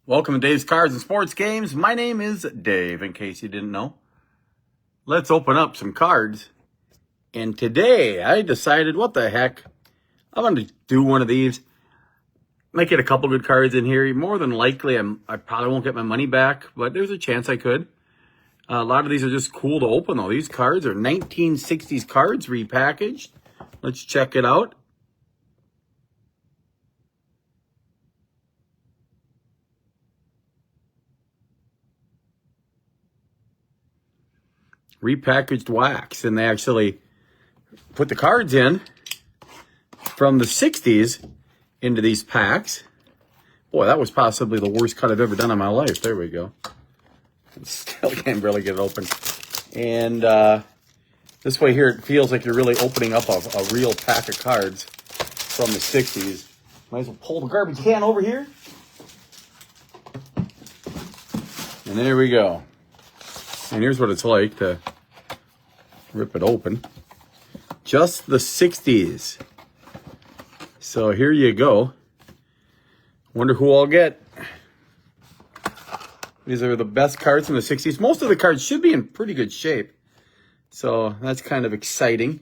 Welcome to Dave's Cards and Sports Games. My name is Dave, in case you didn't know. Let's open up some cards. And today I decided, what the heck, I'm going to do one of these. Might get a couple good cards in here. More than likely, I probably won't get my money back, but there's a chance I could. A lot of these are just cool to open, though. These cards are 1960s cards repackaged. Let's check it out. Repackaged wax, and they actually put the cards in from the 60s into these packs. Boy, that was possibly the worst cut I've ever done in my life. There we go. Still can't really get it open. And this way here, it feels like you're really opening up a real pack of cards from the 60s. Might as well pull the garbage can over here. And there we go. And here's what it's like to rip it open. Just the 60s. So here you go. Wonder who I'll get. These are the best cards from the 60s. Most of the cards should be in pretty good shape. So that's kind of exciting.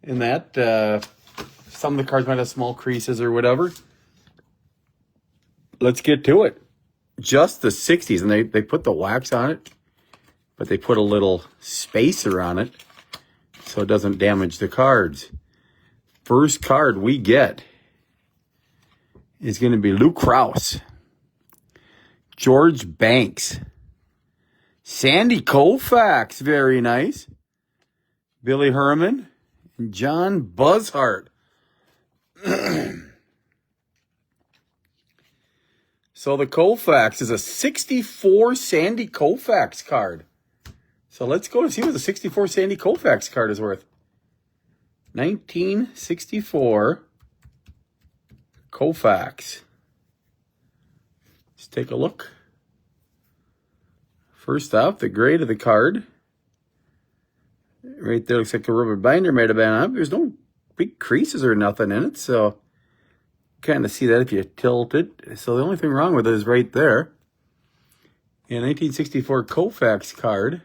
In that, some of the cards might have small creases or whatever. Let's get to it. Just the 60s. And they put the wax on it. But they put a little spacer on it so it doesn't damage the cards. First card we get is going to be Lou Krause, George Banks, Sandy Koufax, very nice, Billy Herman, and John Buzzhart. So the Koufax is a 64 Sandy Koufax card. So let's go and see what the 64 Sandy Koufax card is worth. 1964 Koufax. Let's take a look. First off, the grade of the card. Right there looks like the rubber binder might have been on. There's no big creases or nothing in it, so kind of see that if you tilt it. So the only thing wrong with it is right there. And 1964 Koufax card.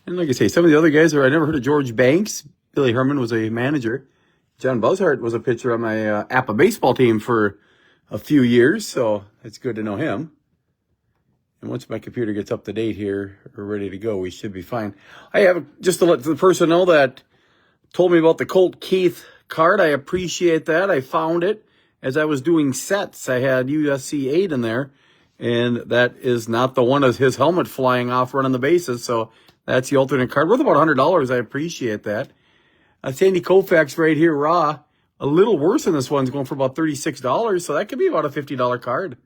And like I say, some of the other guys I never heard of George Banks. Billy Herman was a manager. John Buzzhart was a pitcher on my APA baseball team for a few years, so it's good to know him. And once my computer gets up to date here, we're ready to go. We should be fine. I have, just to let the person know that told me about the Colt Keith card. I appreciate that. I found it as I was doing sets. I had USC 8 in there, and that is not the one of his helmet flying off running the bases, so that's the alternate card. Worth about $100. I appreciate that. Sandy Koufax right here, raw. A little worse than this one's going for about $36, so that could be about a $50 card.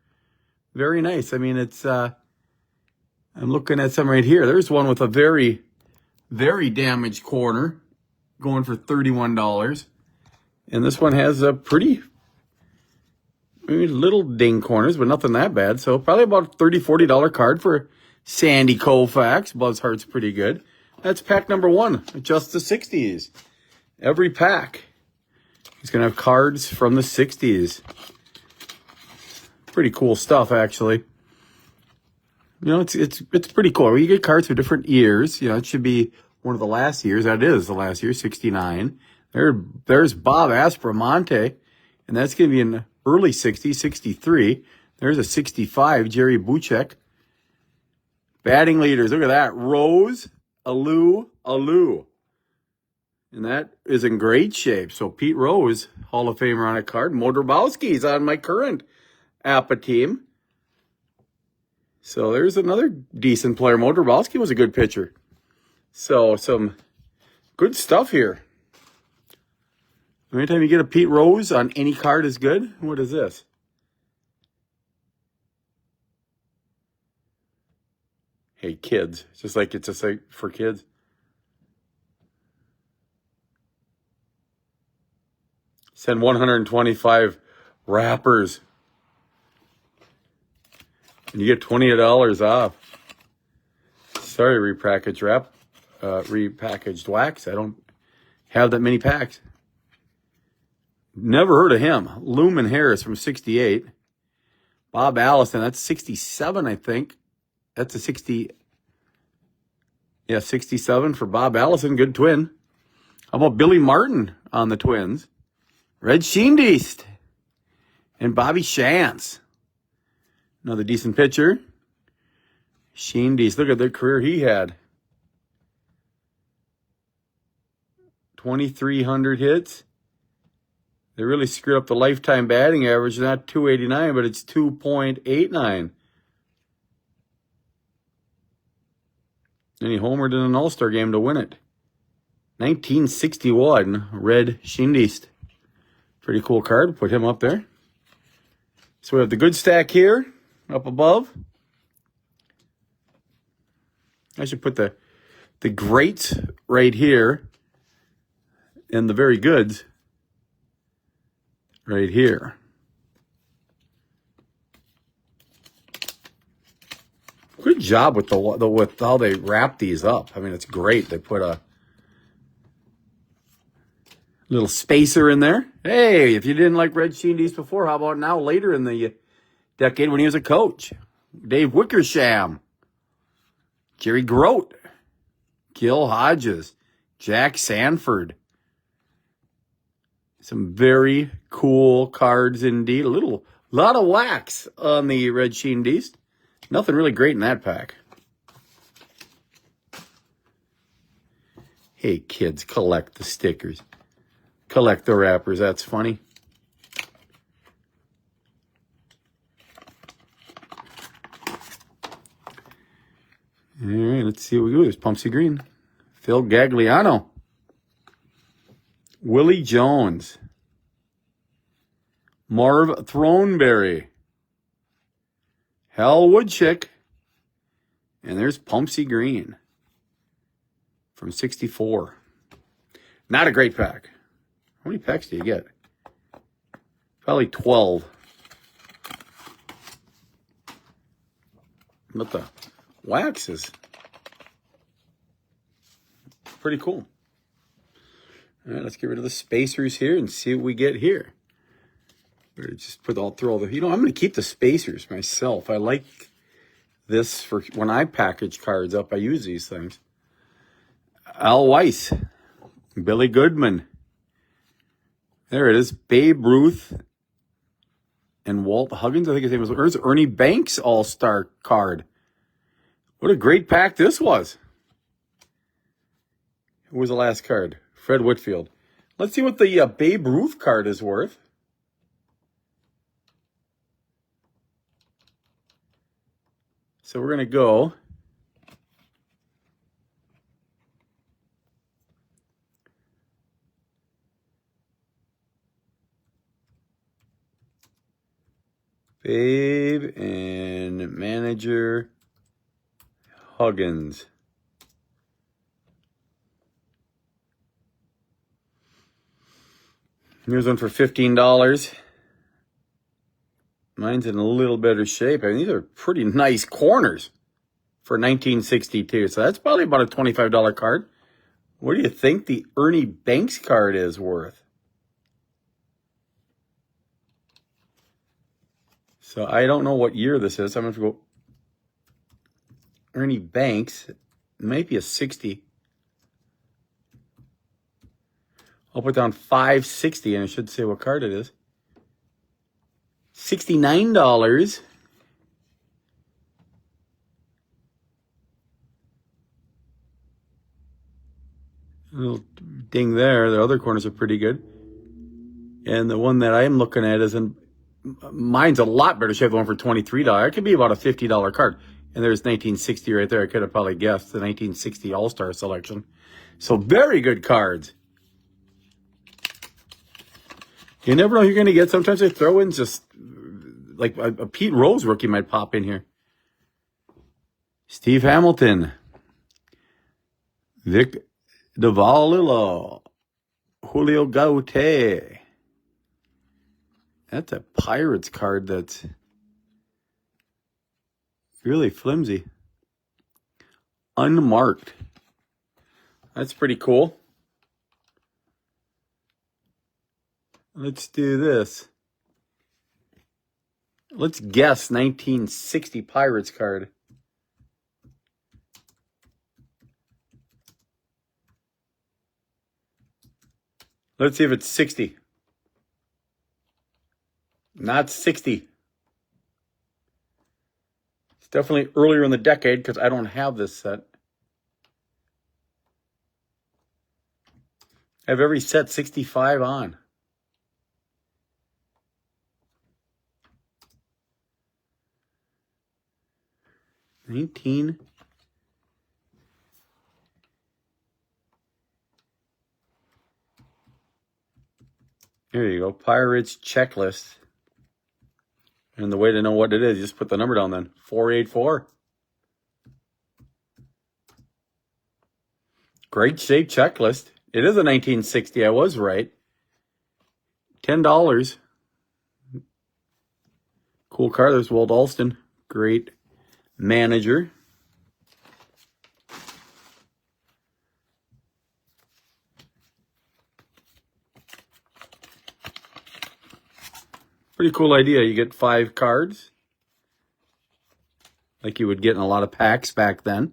Very nice. I mean, it's, I'm looking at some right here. There's one with a very, very damaged corner going for $31. And this one has a pretty, maybe little ding corners, but nothing that bad. So probably about $30, $40 card for Sandy Koufax. Buzzhart's pretty good. That's pack number one, just the 60s. Every pack is going to have cards from the 60s. Pretty cool stuff, actually. You know, it's pretty cool. You get cards for different years. You know, it should be one of the last years. That is the last year, 69. There's Bob Aspromonte, and that's going to be in the early 60s, 63. There's a 65, Jerry Buchek. Batting leaders, look at that. Rose, Alou. And that is in great shape. So Pete Rose, Hall of Famer on a card. Mo Drabowski's on my current APA team. So there's another decent player. Mo Drabowski was a good pitcher. So some good stuff here. Anytime you get a Pete Rose on any card is good. What is this? Hey, kids. It's just like for kids. Send 125 wrappers. And you get $20 off. Sorry, repackaged wax. I don't have that many packs. Never heard of him. Lumen Harris from 68. Bob Allison, that's 67, I think. That's a 60. Yeah, 67 for Bob Allison. Good twin. How about Billy Martin on the Twins? Red Schoendienst and Bobby Shantz. Another decent pitcher. Schoendienst, look at the career he had. 2,300 hits. They really screwed up the lifetime batting average. Not 289, but it's 2.89. And he homered in an All-Star game to win it. 1961, Red Schoendienst. Pretty cool card. Put him up there. So we have the good stack here, up above. I should put the greats right here and the very goods right here. Good job with with how they wrap these up. I mean, it's great. They put a little spacer in there. Hey, if you didn't like Red Schoendienst before, how about now later in the decade when he was a coach? Dave Wickersham, Jerry Grote, Gil Hodges, Jack Sanford. Some very cool cards indeed. A lot of wax on the Red Schoendienst. Nothing really great in that pack. Hey, kids, collect the stickers. Collect the wrappers. That's funny. All right, let's see what we do. There's Pumpsy Green. Phil Gagliano. Willie Jones. Marv Throneberry. Hal Woodchick. And there's Pumpsy Green from 64. Not a great pack. How many packs do you get? Probably 12. But the wax is pretty cool. All right, let's get rid of the spacers here and see what we get here. Better just put all through all the. I'm going to keep the spacers myself. I like this for when I package cards up. I use these things. Al Weiss, Billy Goodman. There it is. Babe Ruth and Walt Huggins. I think his name was. There's Ernie Banks All-Star card. What a great pack this was. Who was the last card? Fred Whitfield. Let's see what the Babe Ruth card is worth. So we're going to go Babe and manager Huggins. Here's one for $15. Mine's in a little better shape. I mean, these are pretty nice corners for 1962. So that's probably about a $25 card. What do you think the Ernie Banks card is worth? So I don't know what year this is. I'm going to go Ernie Banks. It might be a 60. I'll put down $5.60 and it should say what card it is. $69. A little ding there. The other corners are pretty good. And the one that I'm looking at is mine's a lot better shape. The one for $23. It could be about a $50 card. And there's 1960 right there. I could have probably guessed the 1960 All-Star selection. So very good cards. You never know who you're going to get. Sometimes they throw in just like a Pete Rose rookie might pop in here. Steve Hamilton. Vic Davalillo. Julio Gaute. That's a Pirates card that's really flimsy. Unmarked. That's pretty cool. Let's do this. Let's guess 1960 Pirates card. Let's see if it's 60. Not 60. It's definitely earlier in the decade because I don't have this set. I have every set 65 on. There you go. Pirates checklist. And the way to know what it is, just put the number down then. 484. Great shape checklist. It is a 1960. I was right. $10. Cool card. There's Walt Alston. Great manager. Pretty cool idea. You get 5 cards. Like you would get in a lot of packs back then.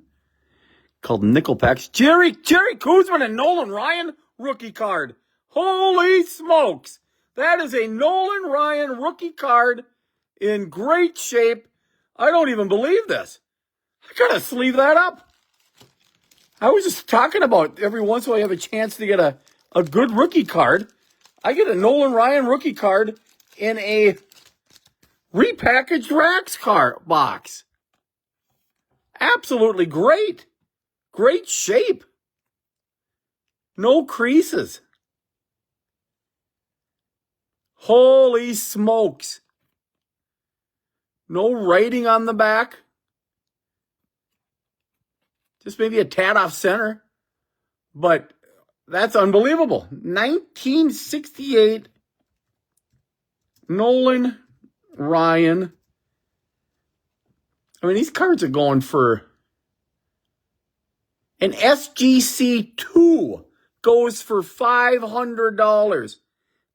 Called nickel packs. Jerry Koosman and Nolan Ryan rookie card. Holy smokes. That is a Nolan Ryan rookie card in great shape. I don't even believe this. I gotta sleeve that up. I was just talking about every once in a while I have a chance to get a good rookie card. I get a Nolan Ryan rookie card in a repackaged Wax card box. Absolutely great. Great shape. No creases. Holy smokes. No writing on the back. Just maybe a tad off center. But that's unbelievable. 1968 Nolan Ryan. I mean, these cards are going for... An SGC 2 goes for $500.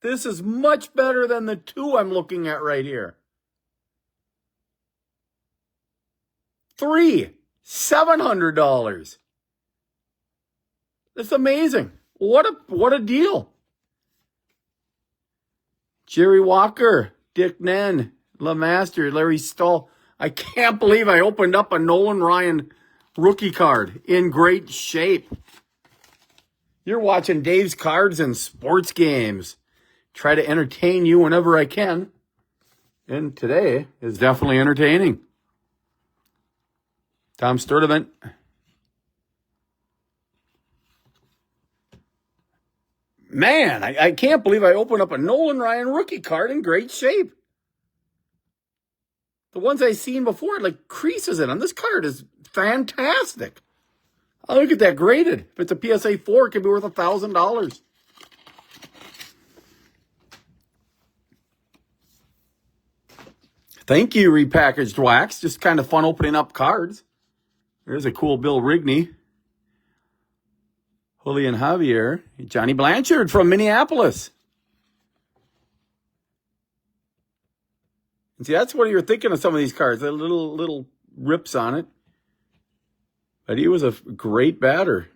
This is much better than the 2 I'm looking at right here. 3, $700. That's amazing. What a deal. Jerry Walker, Dick Nen, LeMaster, Larry Stahl. I can't believe I opened up a Nolan Ryan rookie card in great shape. You're watching Dave's Cards and Sports Games. Try to entertain you whenever I can. And today is definitely entertaining. Tom Sturdivant. Man, I can't believe I opened up a Nolan Ryan rookie card in great shape. The ones I've seen before, like creases in them. This card is fantastic. I'll look at that graded. If it's a PSA 4, it could be worth $1,000. Thank you, Repackaged Wax. Just kind of fun opening up cards. There's a cool Bill Rigney. Julian Javier. Johnny Blanchard from Minneapolis. And see, that's what you're thinking of some of these cards. The little rips on it. But he was a great batter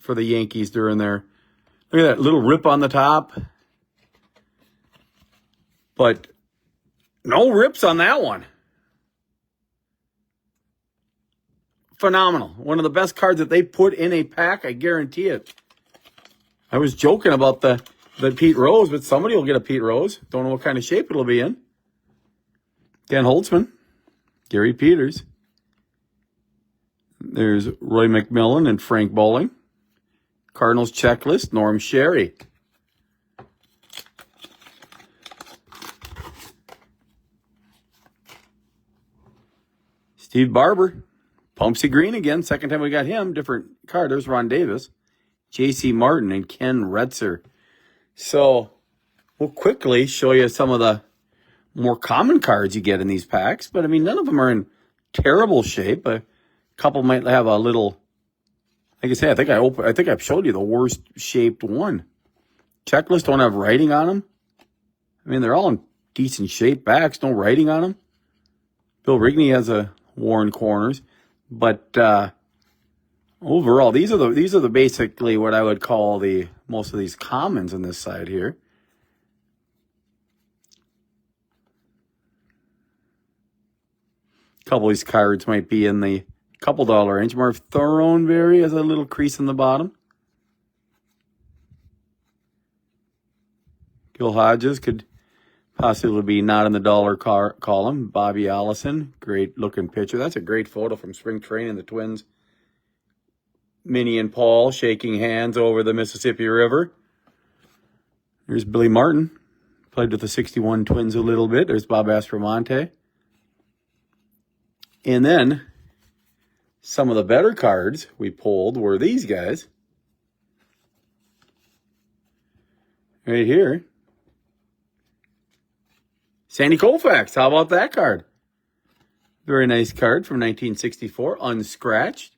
for the Yankees during their... Look at that little rip on the top. But no rips on that one. Phenomenal. One of the best cards that they put in a pack, I guarantee it. I was joking about the Pete Rose, but somebody will get a Pete Rose. Don't know what kind of shape it'll be in. Ken Holtzman, Gary Peters. There's Roy McMillan and Frank Bowling. Cardinals checklist, Norm Sherry. Steve Barber. Pumpsy Green again. Second time we got him. Different card. There's Ron Davis. J.C. Martin and Ken Retzer. So we'll quickly show you some of the more common cards you get in these packs. But, I mean, none of them are in terrible shape. A couple might have a little... Like I said, I think I've showed you the worst shaped one. Checklist don't have writing on them. I mean, they're all in decent shape backs, no writing on them. Bill Rigney has a worn corners, but overall, these are the basically what I would call the most of these commons on this side here. A couple of these cards might be in the couple dollar range. Marv Thornberry has a little crease in the bottom. Gil Hodges could possibly be not in the dollar column. Bobby Allison, great looking picture. That's a great photo from spring training. The Twins, Minnie and Paul shaking hands over the Mississippi River. There's Billy Martin. Played with the 61 Twins a little bit. There's Bob Aspromonte. And then some of the better cards we pulled were these guys. Right here. Sandy Koufax, how about that card? Very nice card from 1964, unscratched.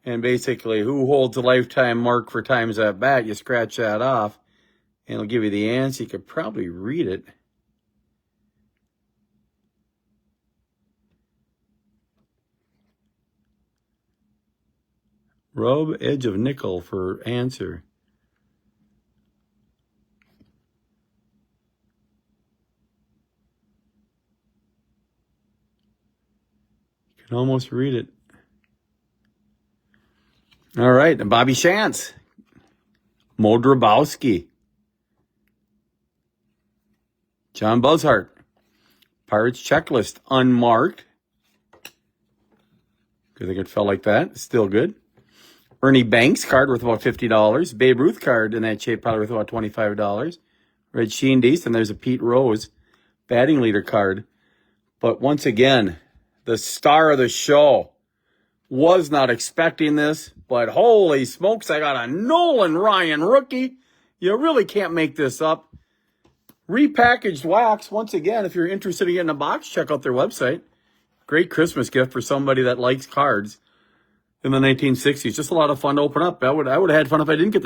And basically, who holds a lifetime mark for times at bat? You scratch that off, and it'll give you the answer. You could probably read it. Rub edge of nickel for answer. You can almost read it. All right, and Bobby Shantz. Mo Drabowski. John Buzzhart. Pirates checklist, unmarked. I think it felt like that. Still good. Ernie Banks card worth about $50. Babe Ruth card in that shape probably worth about $25. Red Sheen Deast, and there's a Pete Rose batting leader card. But once again, the star of the show. Was not expecting this, but holy smokes, I got a Nolan Ryan rookie. You really can't make this up. Repackaged Wax, once again, if you're interested in getting a box, check out their website. Great Christmas gift for somebody that likes cards in the 1960s. Just a lot of fun to open up. I would have had fun if I didn't get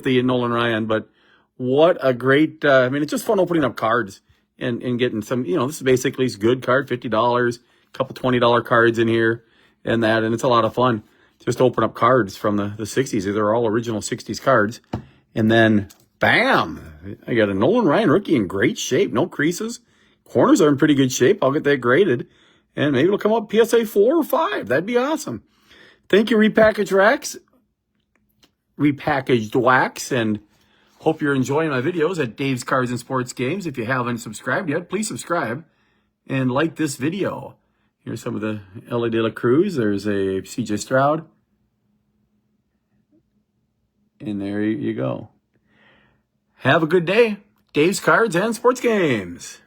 the Nolan Ryan, but what a great, it's just fun opening up cards and getting some, this is basically a good card, $50, a couple $20 cards in here. And it's a lot of fun. Just open up cards from the 60s. They're all original 60s cards. And then, bam, I got a Nolan Ryan rookie in great shape. No creases. Corners are in pretty good shape. I'll get that graded. And maybe it'll come up PSA 4 or 5. That'd be awesome. Thank you, Repackaged Wax. And hope you're enjoying my videos at Dave's Cards and Sports Games. If you haven't subscribed yet, please subscribe and like this video. Here's some of the Ellie De La Cruz. There's a CJ Stroud. And there you go. Have a good day. Dave's Cards and Sports Games.